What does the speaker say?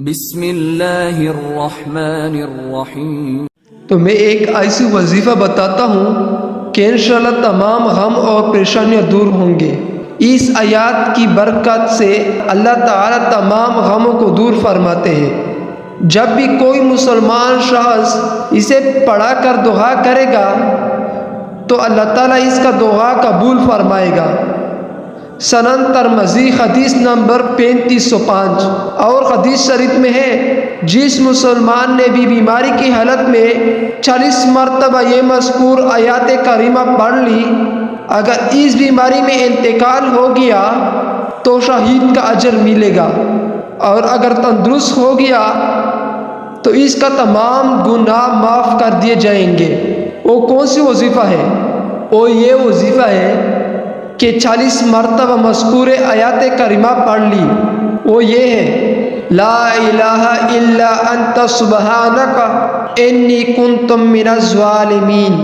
بسم اللہ الرحمن الرحیم۔ تو میں ایک ایسی وظیفہ بتاتا ہوں کہ انشاءاللہ تمام غم اور پریشانیاں دور ہوں گے۔ اس آیات کی برکت سے اللہ تعالیٰ تمام غموں کو دور فرماتے ہیں۔ جب بھی کوئی مسلمان شخص اسے پڑھا کر دعا کرے گا تو اللہ تعالیٰ اس کا دعا قبول فرمائے گا۔ سنن ترمذی حدیث نمبر 3505۔ اور حدیث شریف میں ہے، جس مسلمان نے بھی بیماری کی حالت میں 40 مرتبہ یہ مذکور آیات کریمہ پڑھ لی، اگر اس بیماری میں انتقال ہو گیا تو شہید کا اجر ملے گا، اور اگر تندرست ہو گیا تو اس کا تمام گناہ معاف کر دیے جائیں گے۔ وہ کون سی وظیفہ ہے؟ وہ یہ وظیفہ ہے کہ 40 مرتبہ مذکور آیات کریمہ پڑھ لی۔ وہ یہ ہے، لا الہ الا انت سبحانک انی کنت من الظالمین۔